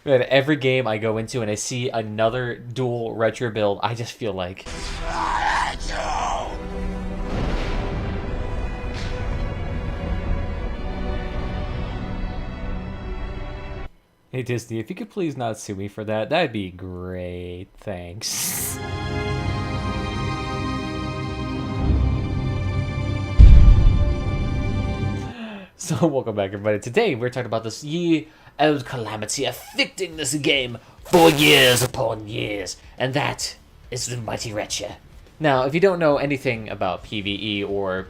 Man, every game I go into and I see another dual retro build, I just feel like... Hey Disney, if you could please not sue me for that, that'd be great. Thanks. So, welcome back everybody. Today we're talking about this ye-old calamity afflicting this game for years upon years, and that is the mighty Wretcher. Now, if you don't know anything about PvE or,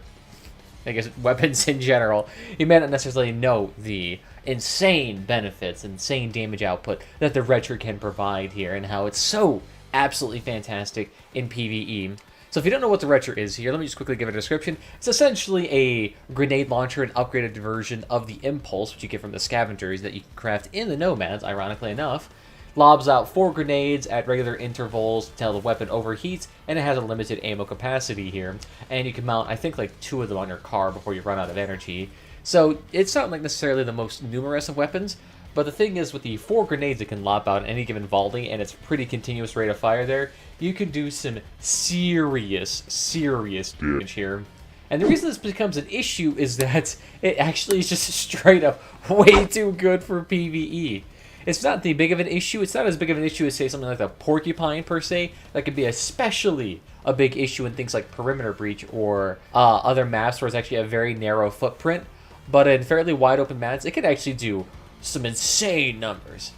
I guess, weapons in general, you may not necessarily know the insane benefits, insane damage output that the Wretcher can provide here, and how it's so absolutely fantastic in PvE. So if you don't know what the Wretcher is here, let me just quickly give it a description. It's essentially a grenade launcher, an upgraded version of the Impulse, which you get from the scavengers that you can craft in the Nomads, ironically enough. Lobs out 4 grenades at regular intervals until the weapon overheats, and it has a limited ammo capacity here. And you can mount, I think, like 2 of them on your car before you run out of energy. So it's not like necessarily the most numerous of weapons, but the thing is, with the 4 grenades it can lob out in any given volley, and its pretty continuous rate of fire there, you can do some serious damage here. And the reason this becomes an issue is that it actually is just straight up way too good for PvE. It's not the big of an issue. It's not as big of an issue as, say, something like the Porcupine, per se. That could be especially a big issue in things like Perimeter Breach or other maps where it's actually a very narrow footprint. But in fairly wide open maps, it could actually do some insane numbers.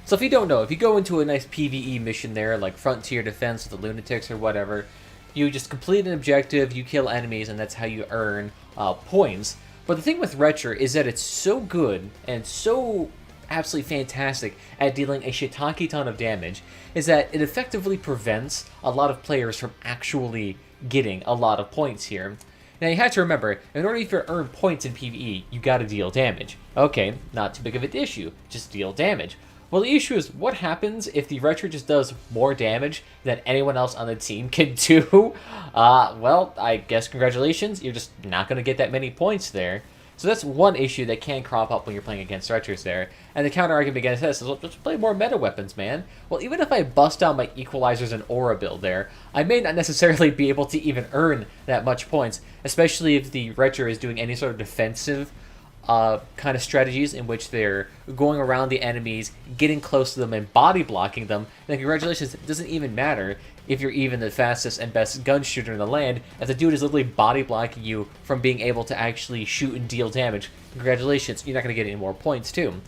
So if you don't know, if you go into a nice PvE mission there, like Frontier Defense with the Lunatics or whatever, you just complete an objective, you kill enemies, and that's how you earn points. But the thing with Wretcher is that it's so good and so absolutely fantastic at dealing a shiitake ton of damage, is that it effectively prevents a lot of players from actually getting a lot of points here. Now you have to remember, in order to earn points in PvE, you gotta deal damage. Okay, not too big of an issue, just deal damage. Well, the issue is, what happens if the Wretcher just does more damage than anyone else on the team can do? Well, I guess congratulations, you're just not gonna get that many points there. So that's one issue that can crop up when you're playing against Wretchers there. And the counter-argument against this is, well, just play more meta weapons, man. Well, even if I bust down my Equalizers and Aura build there, I may not necessarily be able to even earn that much points, especially if the Wretcher is doing any sort of defensive kind of strategies in which they're going around the enemies, getting close to them, and body blocking them. Then congratulations, it doesn't even matter if you're even the fastest and best gun shooter in the land. If the dude is literally body blocking you from being able to actually shoot and deal damage, congratulations, you're not going to get any more points too.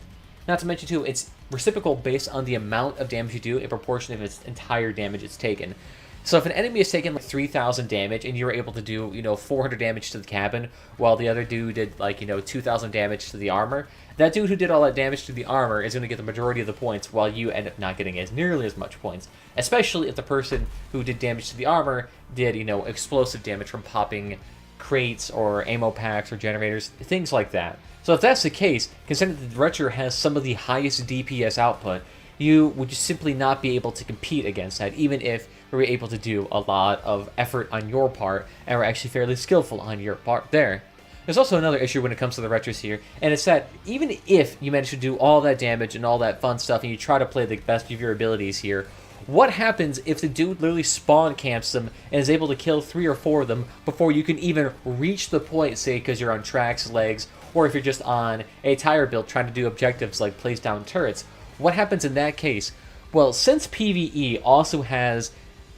Not to mention too, it's reciprocal based on the amount of damage you do in proportion of its entire damage it's taken. So if an enemy has taken like 3,000 damage and you're able to do, 400 damage to the cabin, while the other dude did like, 2,000 damage to the armor, that dude who did all that damage to the armor is going to get the majority of the points, while you end up not getting as nearly as much points. Especially if the person who did damage to the armor did, explosive damage from popping crates or ammo packs or generators, things like that. So if that's the case, considering that the Wretcher has some of the highest DPS output, you would just simply not be able to compete against that, even if you were able to do a lot of effort on your part and were actually fairly skillful on your part there. There's also another issue when it comes to the Wretchers here, and it's that even if you manage to do all that damage and all that fun stuff and you try to play the best of your abilities here, what happens if the dude literally spawn camps them and is able to kill 3 or 4 of them before you can even reach the point, say because you're on tracks, legs, or if you're just on a tire build trying to do objectives like place down turrets? What happens in that case? Well, since PvE also has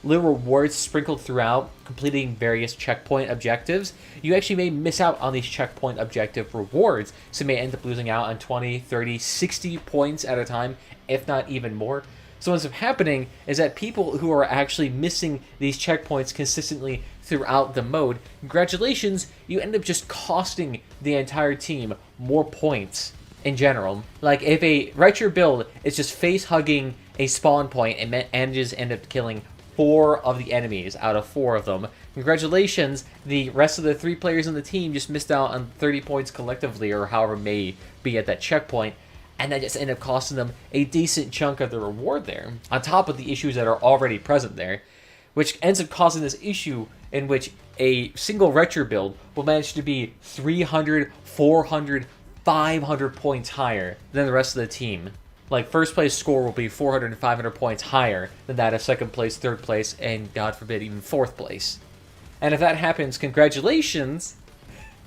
little rewards sprinkled throughout completing various checkpoint objectives, you actually may miss out on these checkpoint objective rewards, so you may end up losing out on 20, 30, 60 points at a time, if not even more. So what ends up happening is that people who are actually missing these checkpoints consistently throughout the mode, congratulations, you end up just costing the entire team more points in general. Like, if a Wretcher build is just face-hugging a spawn point and manages to end up killing 4 of the enemies out of 4 of them, congratulations, the rest of the 3 players on the team just missed out on 30 points collectively, or however it may be at that checkpoint, and that just ended up costing them a decent chunk of the reward there, on top of the issues that are already present there, which ends up causing this issue in which a single Wretcher build will manage to be 300, 400, 500 points higher than the rest of the team. Like, first place score will be 400 and 500 points higher than that of second place, third place, and God forbid, even fourth place. And if that happens, congratulations!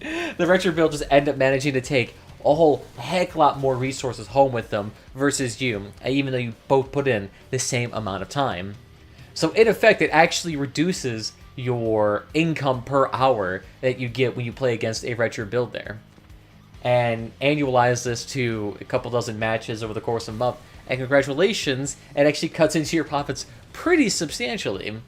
The retro builders end up managing to take a whole heck lot more resources home with them versus you, even though you both put in the same amount of time. So in effect, it actually reduces your income per hour that you get when you play against a retro build there. And annualize this to a couple dozen matches over the course of a month, and congratulations, it actually cuts into your profits pretty substantially.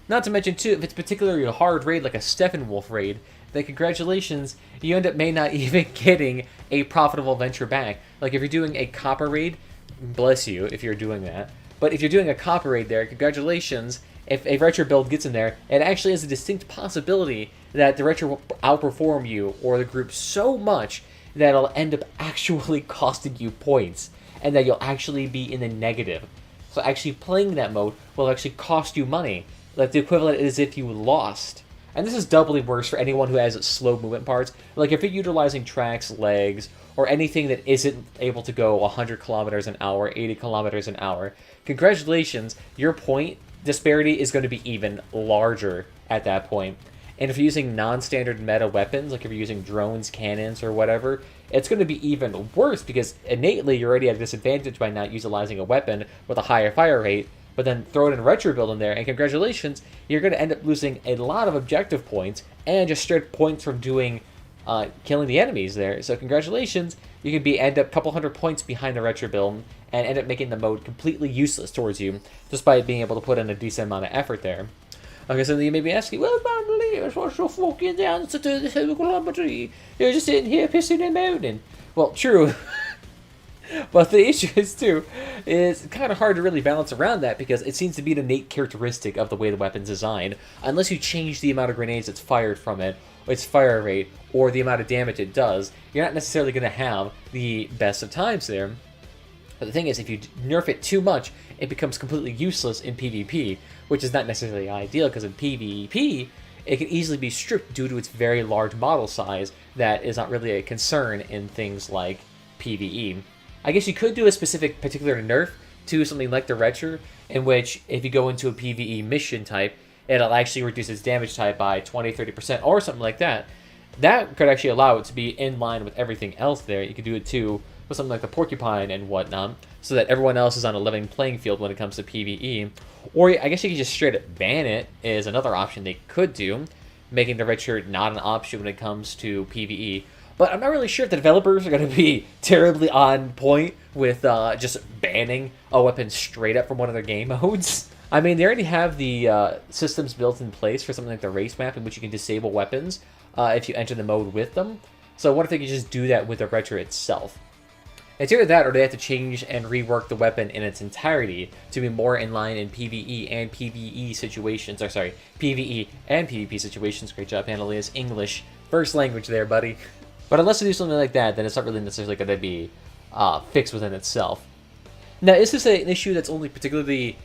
Not to mention, too, if it's particularly a hard raid like a Steppenwolf raid, then congratulations, you end up may not even getting a profitable venture back. Like if you're doing a copper raid, bless you if you're doing that, but if you're doing a copper raid there, congratulations, if a retro build gets in there, it actually has a distinct possibility that the retro will outperform you or the group so much that it'll end up actually costing you points, and that you'll actually be in the negative. So actually playing that mode will actually cost you money. Like the equivalent is if you lost. And this is doubly worse for anyone who has slow movement parts. Like if you're utilizing tracks, legs, or anything that isn't able to go 100 kilometers an hour, 80 kilometers an hour, congratulations, your point disparity is going to be even larger at that point. And if you're using non-standard meta weapons, like if you're using drones, cannons, or whatever, it's going to be even worse because innately you're already at a disadvantage by not utilizing a weapon with a higher fire rate, but then throw it in a retro build in there, and congratulations, you're going to end up losing a lot of objective points and just straight points from doing killing the enemies there. So congratulations, you can end up a couple hundred points behind the retro build and end up making the mode completely useless towards you just by being able to put in a decent amount of effort there. Okay, so you may be asking, well, Pandalius, what's your fucking answer to the kilometry? You're just sitting here pissing and moaning. Well, true. But the issue is, too, it's kind of hard to really balance around that because it seems to be an innate characteristic of the way the weapon's designed. Unless you change the amount of grenades that's fired from it, its fire rate, or the amount of damage it does, you're not necessarily going to have the best of times there. But the thing is, if you nerf it too much, it becomes completely useless in PvP, which is not necessarily ideal because in PvP, it can easily be stripped due to its very large model size that is not really a concern in things like PvE. I guess you could do a specific particular nerf to something like the Retcher, in which if you go into a PvE mission type, it'll actually reduce its damage type by 20-30% or something like that. That could actually allow it to be in line with everything else there. You could do it too with something like the Porcupine and whatnot, so that everyone else is on a level playing field when it comes to PvE. Or I guess you could just straight up ban it is another option they could do, making the Retcher not an option when it comes to PvE. But I'm not really sure if the developers are going to be terribly on point with just banning a weapon straight up from one of their game modes. I mean, they already have the systems built in place for something like the race map in which you can disable weapons if you enter the mode with them. So what if they could just do that with the Retcher itself? It's either that or they have to change and rework the weapon in its entirety to be more in line in PvE and PvE situations. Or sorry, PvE and PvP situations. Great job, Pandalius. English. First language there, buddy. But unless they do something like that, then it's not really necessarily going to be fixed within itself. Now, is this an issue that's only particularly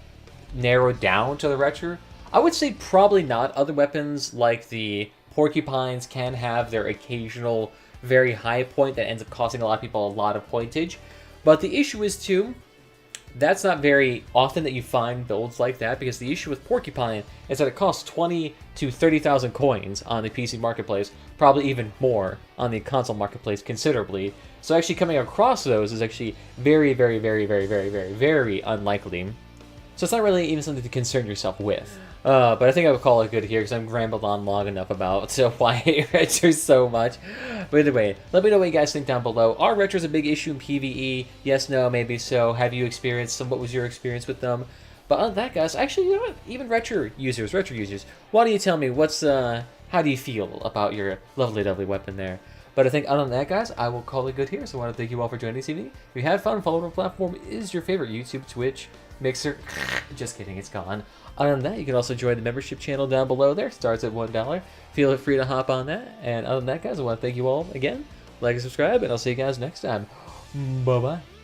narrowed down to the Retcher? I would say probably not. Other weapons like the Porcupines can have their occasional very high point that ends up costing a lot of people a lot of pointage. But the issue is, too, that's not very often that you find builds like that, because the issue with Porcupine is that it costs 20 to 30,000 coins on the PC marketplace, probably even more on the console marketplace considerably. So actually coming across those is actually very, very, very, very, very, very, very unlikely. So it's not really even something to concern yourself with. But I think I would call it good here because I've rambled on long enough about why I hate Retchers so much. But anyway, let me know what you guys think down below. Are Retchers a big issue in PvE? Yes, no, maybe so. Have you experienced them? What was your experience with them? But other than that, guys, actually, you know what? Even Retcher users, why don't you tell me how do you feel about your lovely, lovely weapon there? But I think other than that, guys, I will call it good here. So I want to thank you all for joining this evening. If you had fun, follow our platform is your favorite YouTube, Twitch, Mixer. Just kidding, it's gone. Other than that, you can also join the membership channel down below there. Starts at $1. Feel free to hop on that. And other than that, guys, I want to thank you all again. Like and subscribe, and I'll see you guys next time. Bye-bye.